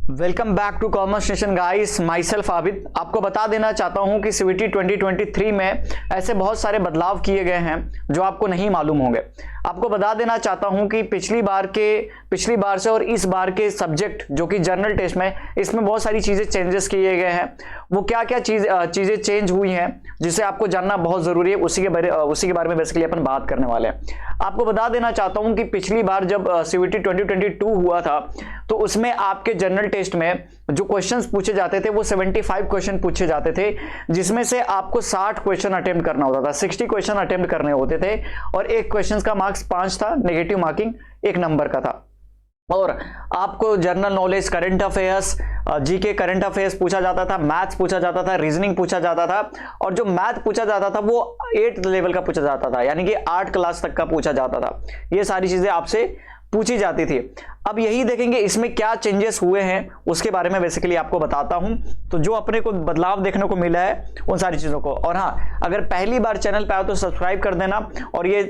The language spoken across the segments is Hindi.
Welcome back to commerce nation guys, myself Abid. आपको बता देना चाहता हूं कि सीवीटी 2023 में ऐसे बहुत सारे बदलाव किए गए हैं जो आपको नहीं मालूम होंगे। आपको बता देना चाहता हूं कि पिछली बार से और इस बार के सब्जेक्ट जो कि जर्नल टेस्ट में, इसमें बहुत सारी चीजें चेंजेस किए गए हैं। वो क्या क्या चीजें चेंज हुई हैं जिसे आपको जानना बहुत जरूरी है, उसी के बारे में बेसिकली अपन बात करने वाले हैं। आपको बता देना चाहता हूं कि पिछली बार जब सीवीटी 2022 हुआ था तो उसमें आपके जर्नल टेस्ट में जो क्वेश्चंस पूछे जाते थे वो 75 क्वेश्चन पूछे जाते थे, जिसमें से आपको 60 क्वेश्चन अटेम्प्ट करना होता था। 60 क्वेश्चन अटेम्प्ट करने होते थे और एक क्वेश्चन का मार्क्स 5 था, नेगेटिव मार्किंग 1 नंबर का था। और आपको general knowledge, current affairs, GK current affairs पूछा जाता था, मैथ्स पूछा जाता था, रीजनिंग पूछा जाता था। और जो मैथ पूछा जाता था वो 8th लेवल का पूछा जाता था, यानी कि 8 क्लास तक का पूछा जाता था। ये सारी चीजें आपसे पूछी जाती थी। अब यही देखेंगे इसमें क्या चेंजेस हुए हैं उसके बारे में बेसिकली आपको बताता हूं। तो जो अपने को बदलाव देखने को मिला है उन सारी चीजों को। और हाँ, अगर पहली बार चैनल पे आओ तो सब्सक्राइब कर देना और ये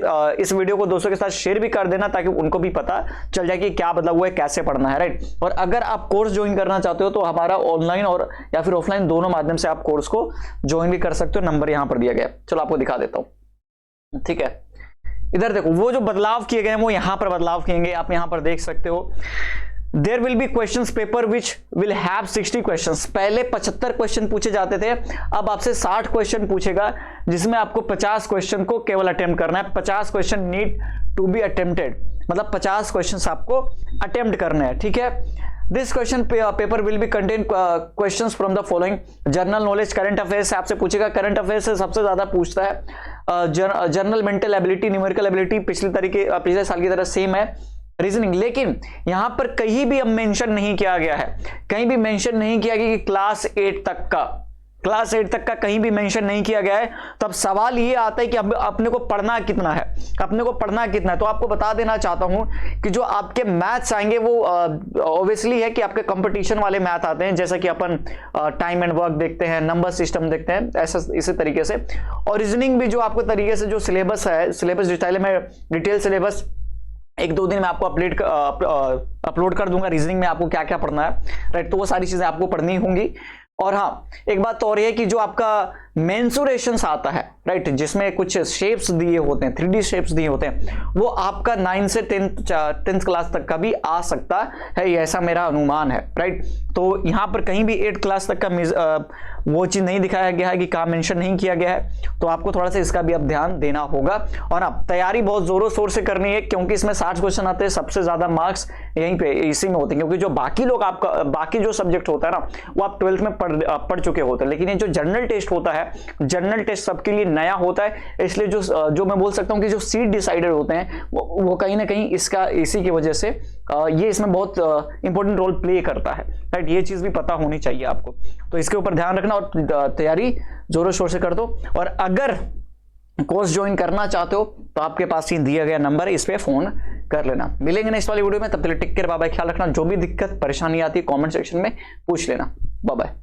इस वीडियो को दोस्तों के साथ शेयर भी कर देना ताकि उनको भी पता चल जाए कि क्या बदलाव हुआ है, कैसे पढ़ना है, राइट। और अगर आप कोर्स ज्वाइन करना चाहते हो तो हमारा ऑनलाइन और या फिर ऑफलाइन दोनों माध्यम से आप कोर्स को ज्वाइन भी कर सकते हो। नंबर यहां पर दिया गया। चलो आपको दिखा देता हूं, ठीक है। इधर देखो, वो जो बदलाव किए गए हैं वो यहां पर बदलाव किए, आप यहां पर देख सकते हो। There will be questions paper which will have 60 questions. पहले 75 क्वेश्चन पूछे जाते थे, अब आपसे 60 क्वेश्चन पूछेगा, जिसमें आपको 50 क्वेश्चन को केवल अटेम्प्ट करना है। 50 question need to be attempted, मतलब 50 क्वेश्चन आपको अटेम्प्ट करने हैं, ठीक है। This question paper will be contain questions from the following. General knowledge, current affairs से आपसे पूछेगा। करंट अफेयर्स से सबसे ज्यादा पूछता है। General mental ability, numerical ability पिछले साल की तरह सेम है। रीजनिंग, लेकिन यहां पर कहीं भी अब मेंशन नहीं किया गया है, कहीं भी मेंशन नहीं किया गया कि क्लास 8 तक का कहीं भी मेंशन नहीं किया गया है। तो अब सवाल ये आता है कि अब अपने को पढ़ना कितना है, तो आपको बता देना चाहता हूं कि जो आपके मैथ्स आएंगे वो ऑब्वियसली है कि आपके कंपटीशन वाले मैथ आते हैं, जैसा कि अपन टाइम एंड वर्क देखते हैं, नंबर सिस्टम देखते हैं, ऐसा इसी तरीके से। और रीजनिंग भी जो आपको तरीके से जो सिलेबस है, सिलेबस डिटेल सिलेबस 1-2 दिन में आपको अपलोड कर दूंगा। रीजनिंग में आपको क्या क्या पढ़ना है, राइट, तो वो सारी चीजें आपको पढ़नी होंगी। और हाँ, एक बात तो और है कि जो आपका मेंसुरेशंस आता है, राइट, जिसमें कुछ शेप्स दिए होते हैं, 3D शेप्स दिए होते हैं, वो आपका 9 से 10th क्लास तक का भी आ सकता है, ऐसा मेरा अनुमान है, राइट। तो यहां पर कहीं भी 8 क्लास तक का वो चीज नहीं दिखाया गया है कि कहां मेंशन नहीं किया गया है, तो आपको थोड़ा सा इसका भी अब ध्यान देना होगा। और हाँ, तैयारी बहुत जोरों शोर से करनी है, क्योंकि इसमें 60 क्वेश्चन आते हैं, सबसे ज्यादा मार्क्स यहीं पे इसी में होते हैं, क्योंकि जो बाकी जो सब्जेक्ट होता है ना वो आप 12th में पढ़ चुके होते हैं। लेकिन ये जो जनरल टेस्ट होता है, जनरल टेस्ट सबके लिए नया होता है, इसलिए जो मैं बोल सकता हूं कि जो सीट डिसाइडर होते हैं वो कहीं ना कहीं इसी की वजह से ये इसमें बहुत इंपॉर्टेंट रोल प्ले करता है, राइट। ये चीज भी पता होनी चाहिए आपको, तो इसके ऊपर ध्यान रखना और तैयारी जोरों शोर से कर दो। और अगर कोर्स ज्वाइन करना चाहते हो तो आपके पास ही दिया गया नंबर है, इस पे फोन कर लेना। मिलेंगे नेक्स्ट वाली वीडियो में, तब तक टेक केयर, बाय बाय। ख्याल रखना। जो भी दिक्कत परेशानी आती है कमेंट सेक्शन में पूछ लेना। Bye bye.